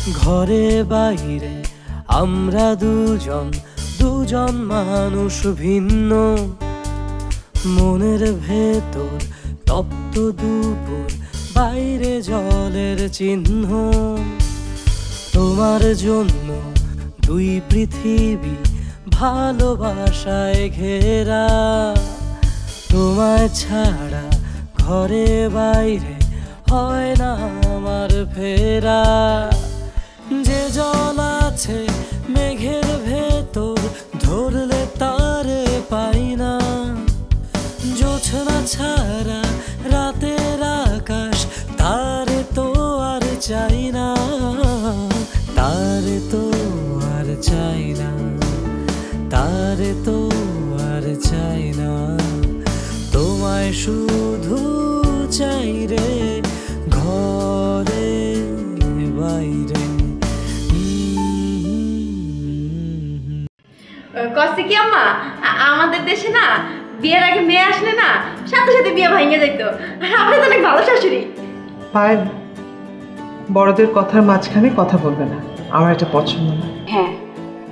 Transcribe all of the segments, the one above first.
ঘরে বাইরে আমরা দুজন দুজন মানুষ ভিন্ন, মনের ভেতর তপ্ত দুপুর, বাইরে জলের চিহ্ন। তোমার জন্য দুই পৃথিবী ভালোবাসায় ঘেরা, তোমায় ছাড়া ঘরে বাইরে হয় না আমার ফেরা। যে জল আছে মেঘের ভেতর ধরলে তারে পাই না, জোছনা ছাড়া রাতের আকাশ তারে তো আর চাই না, তারে তো আর চাই না, তারে তো আর চাই না। তোমায় শুধু চাই রে ঘরে বাইরে। কষ্ট কি আম্মা, আমাদের দেশে না বিয়ের আগে মেয়ে আসলে না সাথে সাথে বিয়ে ভাঙে যেত। আপনি তো অনেক ভালো শাশুড়ি। ভাই, বড়দের কথার মাঝখানে কথা বলবে না, আমার এটা পছন্দ না। হ্যাঁ,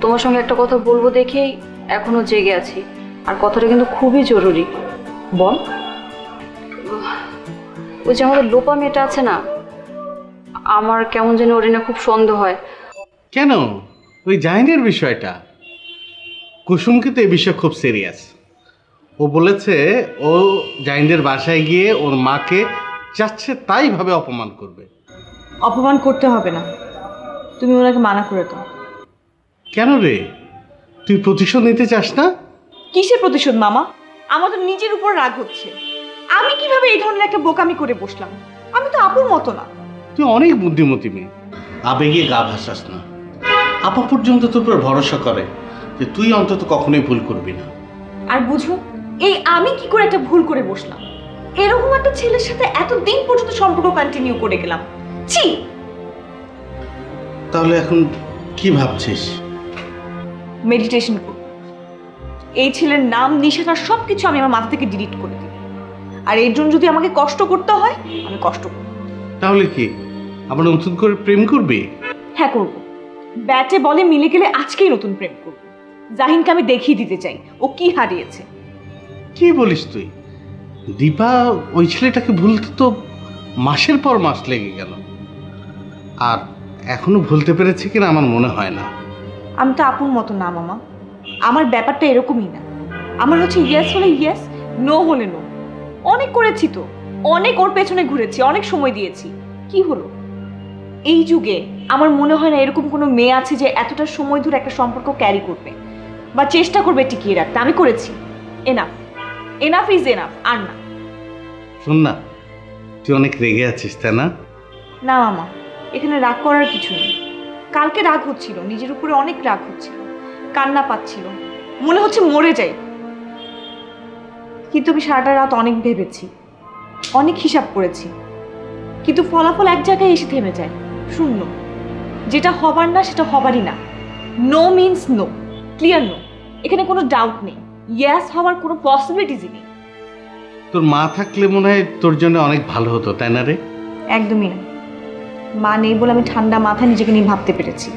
তোমার সঙ্গে একটা কথা বলবো দেখেই এখনো জেগে আছি, আর কথাটা কিন্তু খুবই জরুরি। বল। ওই যে আমাদের লোপা মেয়েটা আছে না, আমার কেমন যেন ওর না খুব সন্দেহ হয়। কেন? ওই জাহিনের বিষয়টা? কুসুম কিন্তু এই বিষয়ে খুব সিরিয়াস। ও বলেছে ও জাহিনের বাসায় গিয়ে ওর মাকে চাচ্ছে তাই ভাবে অপমান করবে। অপমান করতে হবে না, তুমি ওনাকে মানা করে দাও। কেন রে, তুই প্রতিশোধ নিতে চাস না? কিসের প্রতিশোধ মামা? আমার তো নিজের উপর রাগ হচ্ছে। আমি কিভাবে এই ধরনের একটা বোকামি করে বসলাম? আমি তো আপুর মতো না। তুই অনেক বুদ্ধিমতী মেয়ে, আবেগে গা ভাসাস না। আপা পর্যন্ত তোর উপর ভরসা করে যে তুই অন্তত কখনোই ভুল করবি না। আর বুঝো, এই আমি কি করে একটা ভুল করে বসলাম? এরকম একটা ছেলের সাথে এতদিন পর্যন্ত সম্পর্ক কন্টিনিউ করে গেলাম। ছি! তাহলে এখন কি ভাবছিস? মেডিটেশন করব। এই ছেলের নাম নিশানা সবকিছু আমি আমার মাথা থেকে ডিলিট করে দিই। আর এর জন্য যদি আমাকে কষ্ট করতে হয়, আমি কষ্ট করব। তাহলে কি আবার নতুন করে প্রেম করবি? হ্যাঁ করব। ব্যাটে বলে মিলে গেলে আজকেই নতুন প্রেম করব। জাহিনকে আমি দেখিয়ে দিতে চাই ও কি হারিয়েছে। কি বলিস তুই? দীপা ওই ছেলেটাকে ভুলতে তো মাসের পর মাস লেগে গেল, আর এখনো ভুলতে পেরেছে কিনা আমার মনে হয় না। আমি তো আপুর মতো না মামা, আমার ব্যাপারটা এরকমই না। আমার হচ্ছে ইয়েস হলে ইয়েস, নো হলে নো। অনেক করেছি তো, অনেক ওর পেছনে ঘুরেছি, অনেক সময় দিয়েছি। কি হলো? এই যুগে আমার মনে হয় না এরকম কোনো মেয়ে আছে যে এতটা সময় ধরে একটা সম্পর্ক ক্যারি করবে বা চেষ্টা করবে টিকিয়ে রাখতে। আমি করেছি। Enough, enough is enough. আর না। শোন না, তুই অনেক রেগে আছিস তাই না? না মামা, এখানে রাগ করার কিছু নেই। কালকে রাগ হচ্ছিল, নিজের উপরে অনেক রাগ হচ্ছিল, কান্না পাচ্ছিল, মনে হচ্ছে মরে যাই। কিন্তু আমি সারাটা রাত অনেক ভেবেছি, অনেক হিসাব করেছি, কিন্তু ফলাফল এক জায়গায় এসে থেমে যায়, শূন্য। যেটা হবার না সেটা হবারই না। No means no, clear no. এখানে কোনো ডাউট নেই, ইয়েস হওয়ার কোনো পসিবিলিটিসই নেই। তোর মা থাকলে মনে হয় তোর জন্য অনেক ভালো হতো, তাই না রে? একদমই না। মা নেই বলে আমি ঠান্ডা মাথায় নিজেকে নিয়ে ভাবতে পেরেছি।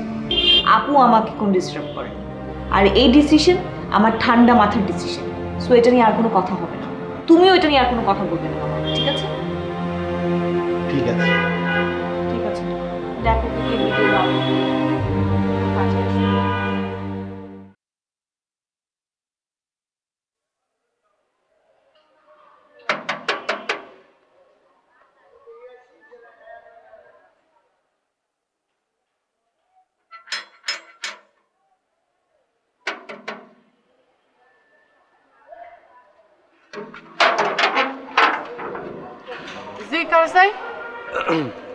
আপু আমাকে কোন ডিস্টার্ব করে, আর এই ডিসিশন আমার ঠান্ডা মাথার ডিসিশন। সো এটা নিয়ে আর কোনো কথা হবে না। তুমিও এটা নিয়ে আর কোনো কথা বলবে না, ঠিক আছে? ঠিক আছে, ঠিক আছে। দেখো কি ভিডিও দাও।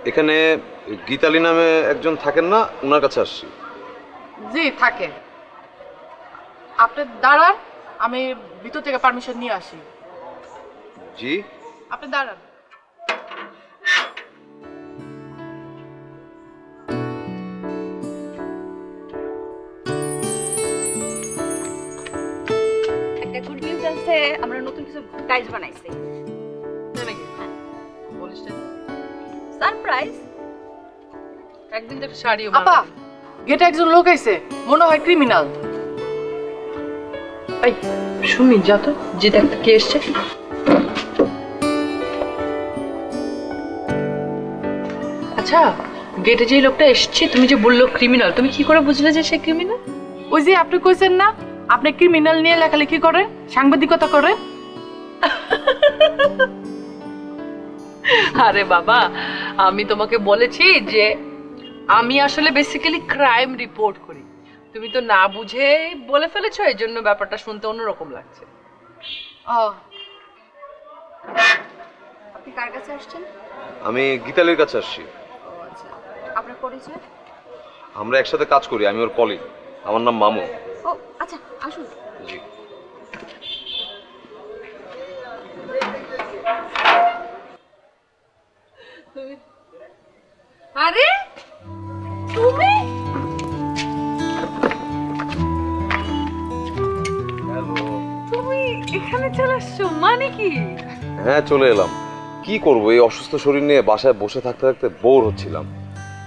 এখানে গীতালি নামে একজন থাকেন না, ওনার কাছে আসছি। জি থাকে। আপনি দাঁড়ান, আমি ভিতর থেকে পারমিশন নিয়ে আসি। জি আপনি দাঁড়ান। একটা গুড নিউজ আছে, আমরা নতুন কিছু টাইলস বানাইছি। নাকি বলিস না? সারপ্রাইজ। একদিন তো একটা শাড়িও আপা গেটে একজন লোক আইছে, মনে হয় ক্রিমিনাল। এই সুমি যা তো, যে দেখ কে এসছে। আচ্ছা গেটে যে লোকটা এসছে, তুমি যে বললো ক্রিমিনাল, তুমি কি করে বুঝলে যে সে ক্রিমিনাল? ওই যে আপনি কইছেন না আপনি ক্রিমিনাল নিয়ে লেখালেখি করেন, সাংবাদিকতা করেন। আরে বাবা, আমি তোমাকে বলেছি যে আমি আসলে বেসিক্যালি ক্রাইম রিপোর্ট করি। তুমি তো না বুঝে বলে ফেলেছো, এই জন্য ব্যাপারটা শুনতে অন্যরকম লাগছে। আপনি কার কাছে আসছেন? আমি গীতালির কাছে আসছি। আপনার পরিচয়? আমরা একসাথে কাজ করি, আমি ওর কলিগ। আমার নাম মামু। ও আচ্ছা, আসুন। জি। আরে তুমি তুমি এখানে চলে আসছো, মানে কি? হ্যাঁ চলে এলাম। কি করবো, এই অসুস্থ শরীর নিয়ে বাসায় বসে থাকতে থাকতে বোর হচ্ছিলাম।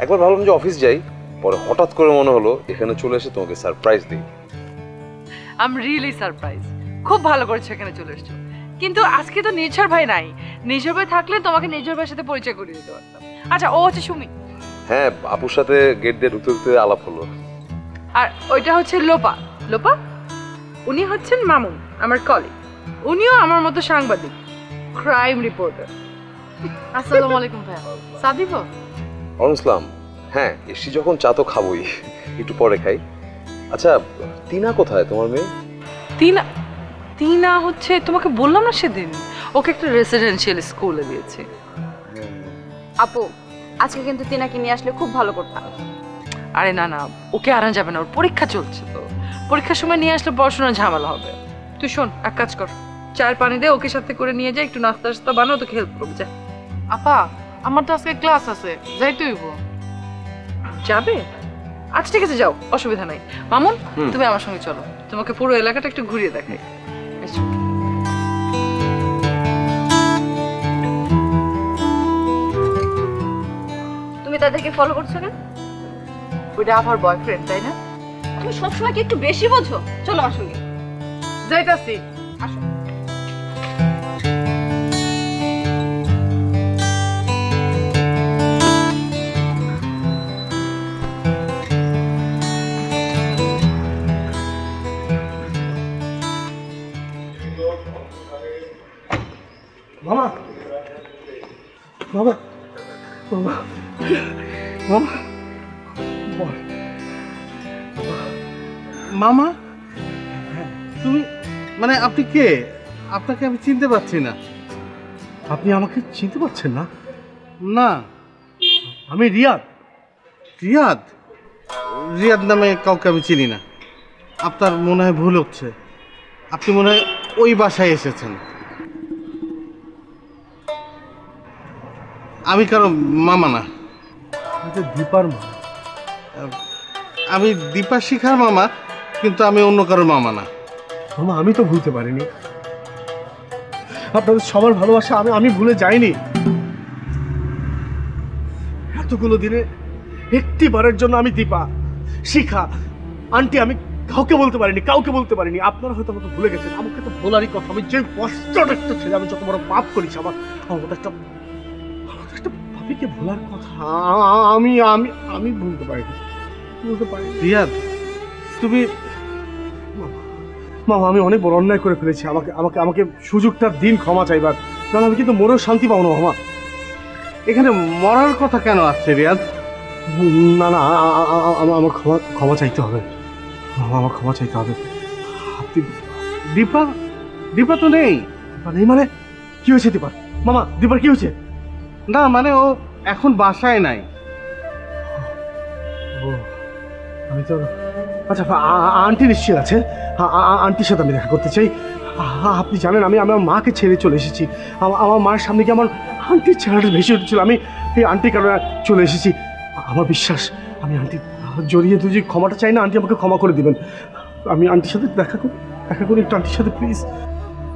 একবার ভাবলাম যে অফিস যাই, পরে হঠাৎ করে মনে হলো এখানে চলে এসে তোমাকে সারপ্রাইজ দিই। I am really surprise. খুব ভালো করেছো এখানে চলে এসছো, কিন্তু আজকে তো নির্ঝর ভাই নাই। নির্ঝর ভাই থাকলে তোমাকে নির্ঝর ভাইয়ের সাথে পরিচয় করিয়ে দিতে পারতাম। আচ্ছা ও হচ্ছে সুমি। হ্যাঁ আপুর সাথে গেট দিয়ে ঢুকতে ঢুকতে আলাপ হলো। আর ওইটা হচ্ছে লোপা। লোপা উনি হচ্ছেন মামুন, আমার কলিগ। উনিও আমার মতো সাংবাদিক, ক্রাইম রিপোর্টার। আসসালামু আলাইকুম ভাইয়া, চা দিব? ওয়ালাইকুম আসসালাম। হ্যাঁ এসছি যখন চা তো খাবোই, একটু পরে খাই। আচ্ছা টিনা কোথায়, তোমার মেয়ে? তিনা তিনা হচ্ছে, তোমাকে বললাম না সেদিন, ওকে একটা রেসিডেন্সিয়াল স্কুলে দিয়েছে। আপু আজকে কিন্তু তিনাকে নিয়ে আসলে খুব ভালো করতাম। আরে না না, ওকে আনা যাবে না, ওর পরীক্ষা চলছে তো। পরীক্ষার সময় নিয়ে আসলে পড়াশোনার ঝামেলা হবে। তুই শোন, এক কাজ কর, চায়ের পানি দে, ওকে সাথে করে নিয়ে যা, একটু নাস্তা টাস্তা বানাও, তোকে হেল্প করবো। যা। আপা আমার তো আজকে ক্লাস আছে, যাইতে হইব। যাবে? আচ্ছা ঠিক আছে, যাও, অসুবিধা নাই। মামুন তুমি আমার সঙ্গে চলো, তোমাকে পুরো এলাকাটা একটু ঘুরিয়ে দেখাই। এসো। তুমি তাদেরকে ফলো করছো কেন? ওইটা আমার বয়ফ্রেন্ড, তাই না? তুমি সবসময় কি একটু বেশি বোঝো? চলো আমার সঙ্গে। যাইতাছি। আসো। মামা মামা মামা মামা মামা, তুমি মানে আপনি কে? আপনাকে আমি চিনতে পারছি না। আপনি আমাকে চিনতে পারছেন না? না। আমি রিয়াদ। রিয়াদ? রিয়াদ নামে কাউকে আমি চিনি না। আপনার মনে হয় ভুল হচ্ছে, আপনি মনে হয় ওই বাসায় এসেছেন। আমি কারো মামা না। দীপার মা? আমি দীপা শিখার মামা, কিন্তু আমি অন্য কারো মামা না। মামা আমি তো ভুলতে পারিনি, আপনাদের সবার ভালোবাসা আমি ভুলে যাইনি। এতগুলো দিনে একটি বারের জন্য আমি দীপা, শিখা, আন্টি আমি কাউকে বলতে পারিনি। আপনারা হয়তো আমাকে ভুলে গেছেন, আমাকে তো বলারই কথা। আমি যে কষ্টটা একটা ছেলে, আমি যত বড় পাপ করেছি, আমার একটা ভাবিকে ভোলার কথা আমি ভুলতে পারিনি। রিয়াদ তুমি মামা আমি অনেক বড় অন্যায় করে ফেলেছি, আমাকে সুযোগটা দিন ক্ষমা চাইবার। কারণ আমি কিন্তু মরেও শান্তি পাবো না মামা। এখানে মরার কথা কেন আসছে রিয়াদ? না না, আমার ক্ষমা চাইতে হবে মামা, আমার ক্ষমা চাইতে হবে। আপনি দীপা তো নেই। নেই মানে? কি হয়েছে দীপার? মামা দীপার কি হয়েছে? না মানে ও এখন বাসায় নাই। আমি তো আচ্ছা, আন্টি নিশ্চয় আছে, আন্টির সাথে আমি দেখা করতে চাই। আপনি জানেন আমি আমার মাকে ছেড়ে চলে এসেছি। আমার মায়ের সামনে গিয়ে আমার আন্টির চেহারাটা ভেসে উঠেছিল। আমি এই আন্টির কারণে চলে এসেছি। আমার বিশ্বাস আমি আন্টি জড়িয়ে তুই যে ক্ষমাটা চাই না, আন্টি আমাকে ক্ষমা করে দেবেন। আমি আন্টির সাথে দেখা করি একটু আন্টির সাথে প্লিজ।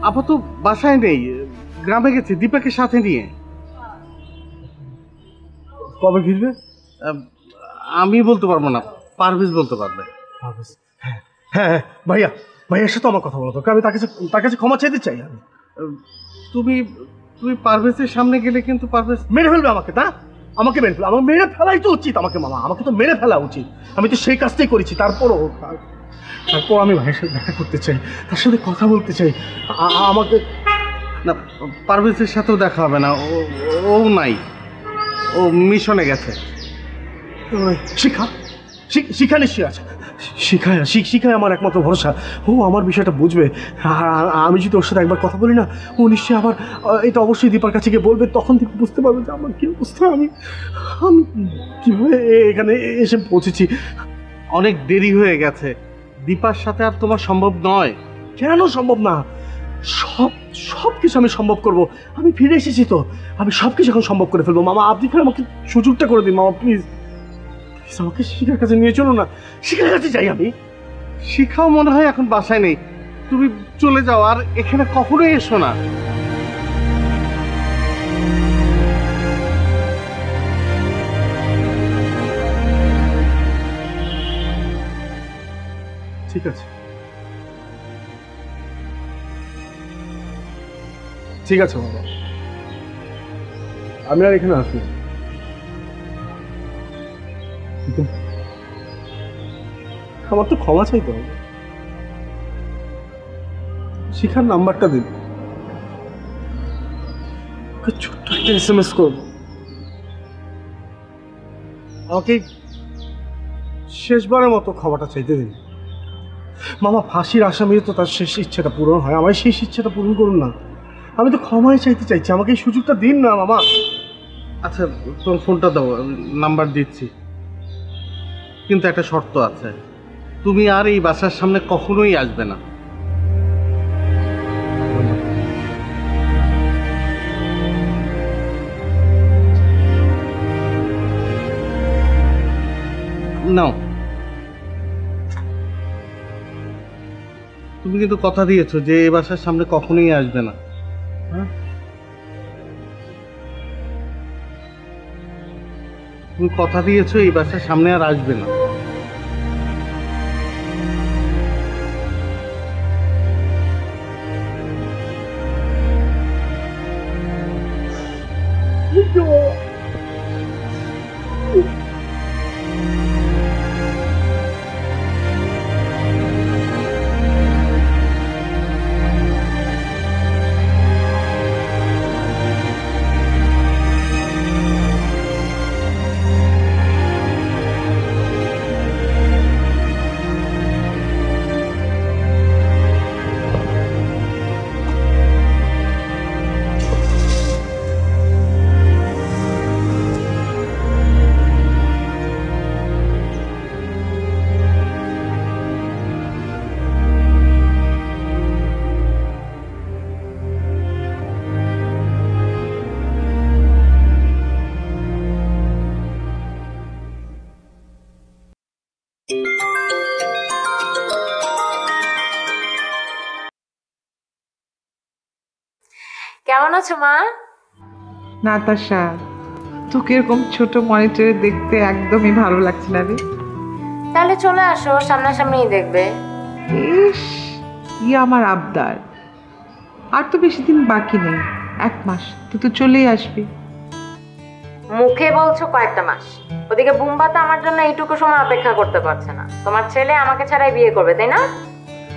আপা তো বাসায় নেই, গ্রামে গেছে দীপাকে সাথে নিয়ে। কবে ফিরবে? আমি বলতে পারবো না, পারভেজ বলতে পারবে। পারভেজ? হ্যাঁ হ্যাঁ হ্যাঁ, ভাইয়া ভাইয়ার সাথে আমার কথা বলো তো, আমি তার কাছে ক্ষমা চাইতে চাই। আমি তুমি তুমি পারভেজের সামনে গেলে কিন্তু পারভেজ মেরে ফেলবে আমাকে, তা আমাকে মেরে ফেলবে? আমার মেরে ফেলাই তো উচিত আমাকে, মামা আমাকে তো মেরে ফেলা উচিত। আমি তো সেই কাজটাই করেছি। তারপর আমি ভাইয়ের সাথে দেখা করতে চাই, তার সাথে কথা বলতে চাই। আমাকে না, পারভেজের সাথেও দেখা হবে না, ও নাই, ও মিশনে গেছে। শিখা নিশ্চয়ই আছে। শিখায় আমার একমাত্র ভরসা। ও আমার বিষয়টা বুঝবে। আর আমি যদি ওর সাথে একবার কথা বলি না, ও নিশ্চয়ই আবার এটা অবশ্যই দীপার কাছে গিয়ে বলবে। তখন থেকে বুঝতে পারবে যে আমার কি অবস্থা, আমি কীভাবে এখানে এসে পৌঁছেছি। অনেক দেরি হয়ে গেছে, দীপার সাথে আর তোমার সম্ভব নয়। কেন সম্ভব না? সব কিছু আমি সম্ভব করব। আমি ফিরে এসেছি তো, আমি সব কিছু এখন সম্ভব করে ফেলবো। মামা আপনি ফের আমাকে সুযোগটা করে দিন মামা, প্লিজ আমাকে শিখার কাছে নিয়ে চলো না। শিখার কাছে যাই আমি। শিখাও মনে হয় এখন বাসায় নেই, তুমি চলে যাও, আর এখানে কখনোই এসো না। ঠিক আছে, ঠিক আছে বাবা, আমি আর এখানে আসবো। আমার তো ক্ষমা চাইতে হবে। শিখার নাম্বারটা দিন, ওকে ছোট্ট একটা SMS করবো। আমাকে শেষবারের মতো ক্ষমাটা চাইতে দিন। মামা ফাঁসির আসামির তো তার শেষ ইচ্ছেটা পূরণ হয়, আমার শেষ ইচ্ছেটা পূরণ করুন না। আমি তো ক্ষমাই চাইতে চাইছি, আমাকে এই সুযোগটা দিন না মামা। আচ্ছা তোমার ফোনটা দাও, নাম্বার দিচ্ছি, কিন্তু একটা শর্ত আছে, তুমি আর এই বাসার সামনে কখনোই আসবে না। নাও, তুমি কিন্তু কথা দিয়েছো যে এই বাসার সামনে কখনোই আসবে না। হ্যাঁ, তুমি কথা দিয়েছো এই বাসার সামনে আর আসবে না। কেমন আছো মা? নাতাশা, তোকে এরকম ছোট মনিটরে দেখতে একদমই ভালো লাগছে না রে। তাহলে চলে আসো, সামনাসামনিই দেখবে। ইস, ই আমার আবদার। আর তো বেশি দিন বাকি নেই, 1 মাস, তুই তো চলেই আসবি। মুখে বলছো কয়েকটা মাস, ওদিকে বুম্বা তো আমার জন্য এইটুকু সময় অপেক্ষা করতে পারছে না। তোমার ছেলে আমাকে ছাড়াই বিয়ে করবে, তাই না?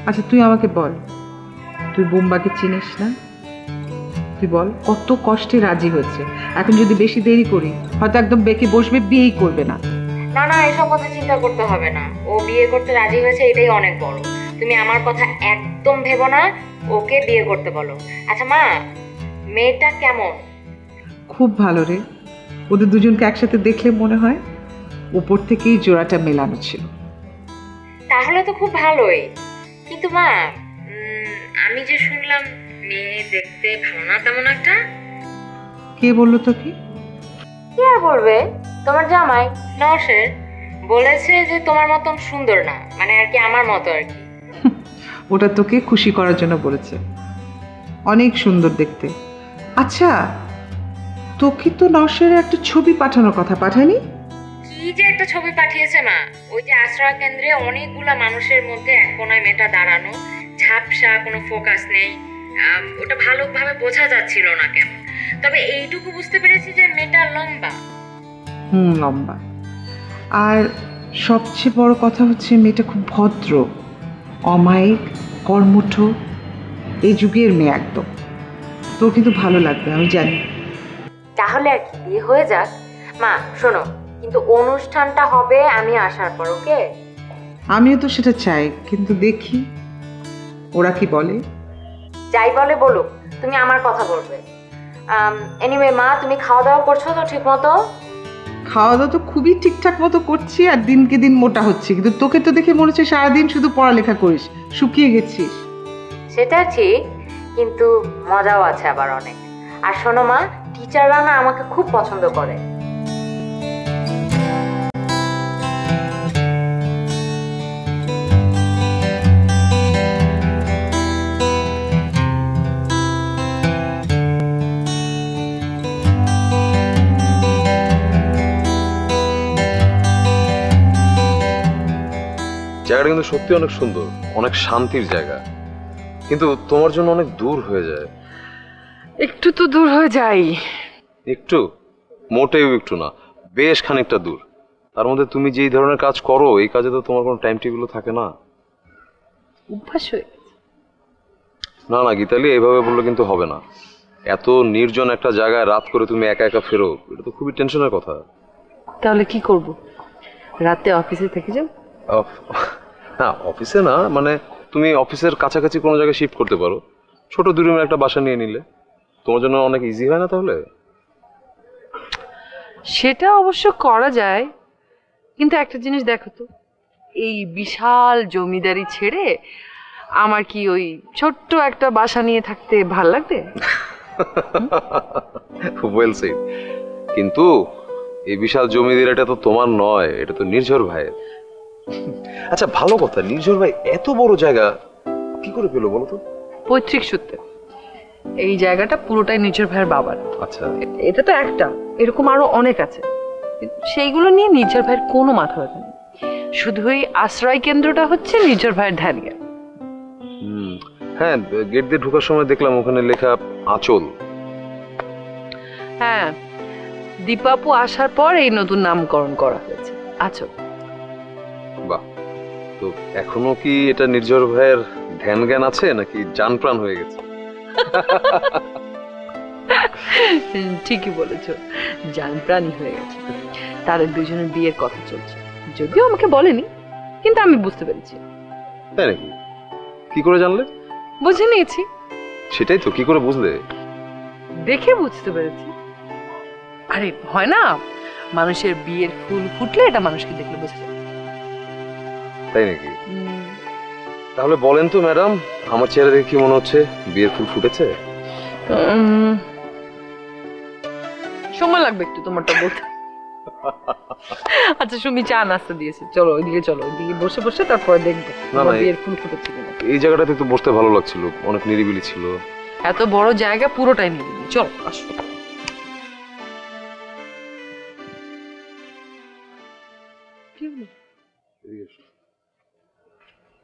আচ্ছা তুই আমাকে বল, তুই বুম্বাকে চিনিস না? তুই বল কত কষ্টে রাজি হয়েছে। এখন যদি বেশি দেরি করি হয়তো একদম বেঁকে বসবে, বিয়েই করবে না। না না, এসব কথা চিন্তা করতে হবে না। ও বিয়ে করতে রাজি হয়েছে, এটাই অনেক বড়। তুমি আমার কথা একদম ভেবো না, ওকে বিয়ে করতে বলো। আচ্ছা মা, মেয়েটা কেমন? খুব ভালো রে, ওদের দুজনকে একসাথে দেখলে মনে হয় উপর থেকেই জোড়াটা মেলানো ছিল। তাহলে তো খুব ভালোই। কিন্তু মা, আমি যে শুনলাম মেয়ে দেখতে ভালো না তেমন একটা। কে বললো তোকে? কি আর বলবে, তোমার জামাই নওশের বলেছে যে তোমার মতন সুন্দর না, মানে আর কি আমার মতো আর কি। ওটা তোকে খুশি করার জন্য বলেছে, অনেক সুন্দর দেখতে। আচ্ছা তোকে তো নওশের একটা ছবি পাঠানোর কথা, পাঠায়নি? কি যে একটা ছবি পাঠিয়েছে মা, ওই যে আশ্রয় কেন্দ্রে অনেকগুলা মানুষের মধ্যে এক কোনায় মেয়েটা দাঁড়ানো, ঝাপসা, কোনো ফোকাস নেই। ওটা ভালোভাবে বোঝা যাচ্ছিল না কেমন, তবে এইটুকু বুঝতে পেরেছি যে মেয়েটা লম্বা। লম্বা। আর সবচেয়ে বড় কথা হচ্ছে মেয়েটা খুব ভদ্র, অমায়িক, কর্মঠ, এই যুগের মেয়ে একদম। তোর কিন্তু ভালো লাগবে আমি জানি। তাহলে আর কি, বিয়ে হয়ে যাক। মা শোনো, কিন্তু অনুষ্ঠানটা হবে আমি আসার পর, ওকে? আমিও তো সেটা চাই, কিন্তু দেখি ওরা কি বলে। যাই বলে বলুক, তুমি আমার কথা বলবে। এনিওয়ে মা, তুমি খাওয়া দাওয়া করছো তো ঠিক মতো? খাওয়া দাওয়া তো খুবই ঠিকঠাক মতো করছি, আর দিনকে দিন মোটা হচ্ছে, কিন্তু তোকে তো দেখে মনে হচ্ছে সারাদিন শুধু পড়ালেখা করিস, শুকিয়ে গেছিস। সেটা ঠিক, কিন্তু মজাও আছে আবার অনেক। আর শোনো মা, টিচাররা না আমাকে খুব পছন্দ করে। জায়গাটা কিন্তু সত্যি অনেক সুন্দর, অনেক শান্তির জায়গা, কিন্তু তোমার জন্য অনেক দূর হয়ে যায়। একটু তো দূর হয়ে যাই। একটু? মোটেও একটু না, বেশ খানিকটা দূর। তার মধ্যে তুমি যেই ধরনের কাজ করো, এই কাজে তো তোমার কোনো টাইম টেবিলও থাকে না। অভ্যাস হয়ে গেছে। না না গীতালি, এইভাবে বললে কিন্তু হবে না। এত নির্জন একটা জায়গায় রাত করে তুমি একা একা ফেরো, এটা তো খুবই টেনশনের কথা। তাহলে কি করব? রাতে অফিসে থেকে যাও? না অফিসে না, মানে তুমি অফিসের কাছাকাছি কোনো জায়গায় শিফট করতে পারো, ছোট 2 রুমের একটা বাসা নিয়ে নিলে তোমার জন্য অনেক ইজি হয় না তাহলে? সেটা অবশ্য করা যায়, কিন্তু একটা জিনিস দেখো তো, এই বিশাল জমিদারি ছেড়ে আমার কি ওই ছোট্ট একটা বাসা নিয়ে থাকতে ভাল লাগবে? Well said. কিন্তু এই বিশাল জমিদারিটা তো তোমার নয়, এটা তো নির্ঝর ভাইয়ের। আচ্ছা ভালো কথা, নির্ঝর ভাই এত বড় জায়গা কি করে পেলো বলো তো? পৈতৃক সূত্রে। এই জায়গাটা পুরোটাই নির্ঝর ভাইয়ের বাবার। আচ্ছা, এটা তো একটা, এরকম আরো অনেক আছে, সেইগুলো নিয়ে নির্ঝর ভাইয়ের কোনো মাথা ব্যথা নেই। শুধু এই আশ্রয় কেন্দ্রটা হচ্ছে নির্ঝর ভাইয়ের ধ্যান জ্ঞান। হ্যাঁ, গেট দিয়ে ঢোকার সময় দেখলাম ওখানে লেখা আঁচল। হ্যাঁ, দীপাপু আসার পর এই নতুন নামকরণ করা হয়েছে, আঁচল। বাহ, তো এখনো কি এটা নির্ঝর ভাইয়ের ধ্যান জ্ঞান আছে নাকি জান প্রাণ হয়ে গেছে? ঠিকই বলেছো, জান প্রাণই হয়ে গেছে। তাদের দুজনের বিয়ের কথা চলছে, যদিও আমাকে বলেনি, কিন্তু আমি বুঝতে পেরেছি। তাই নাকি? কি করে জানলে? বুঝে নিয়েছি। সেটাই তো, কি করে বুঝলে? দেখে বুঝতে পেরেছি। আরে হয় না, মানুষের বিয়ের ফুল ফুটলে এটা মানুষকে দেখলে বোঝা যায়। তাই নাকি? তাহলে বলেন তো ম্যাডাম, আমার চেহারা দেখে কি মনে হচ্ছে বিয়ের ফুল ফুটেছে? সময় লাগবে একটু তোমারটা বলতে। আচ্ছা সুমি চা নাস্তা দিয়েছে, চলো ওইদিকে, চলো ওইদিকে বসে বসে তারপরে দেখবো বিয়ের ফুল ফুটেছে কিনা। এই জায়গাটাতে তো বসতে ভালো লাগছিল, অনেক নিরিবিলি ছিল। এত বড় জায়গা, পুরোটাই নিরিবিলি। চলো আসো।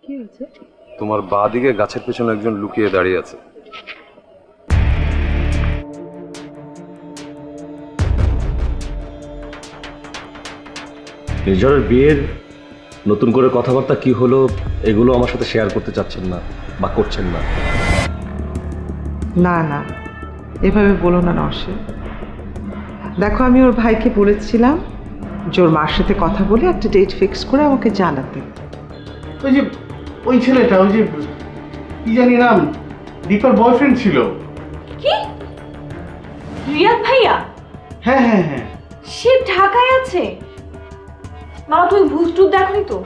কি হয়েছে? তোমার বাঁ দিকে গাছের পেছনে একজন লুকিয়ে দাঁড়িয়ে আছে। নির্ঝরের বিয়ের নতুন করে কথাবার্তা কি হলো এগুলো আমার সাথে শেয়ার করতে চাচ্ছেন না বা করছেন না? না না, এভাবে বলো না নওশাদ। দেখো, আমি ওর ভাইকে বলেছিলাম যে ওর মার সাথে কথা বলে একটা ডেট ফিক্স করে আমাকে জানাতে। ওই যে ওই ছেলেটা, ওই যে কি জানি নাম, দীপার বয়ফ্রেন্ড ছিল। কি? রিয়াদ ভাইয়া? হ্যাঁ হ্যাঁ হ্যাঁ, সে ঢাকায় আছে। মামা তুমি ভূত টুত দেখনি তো?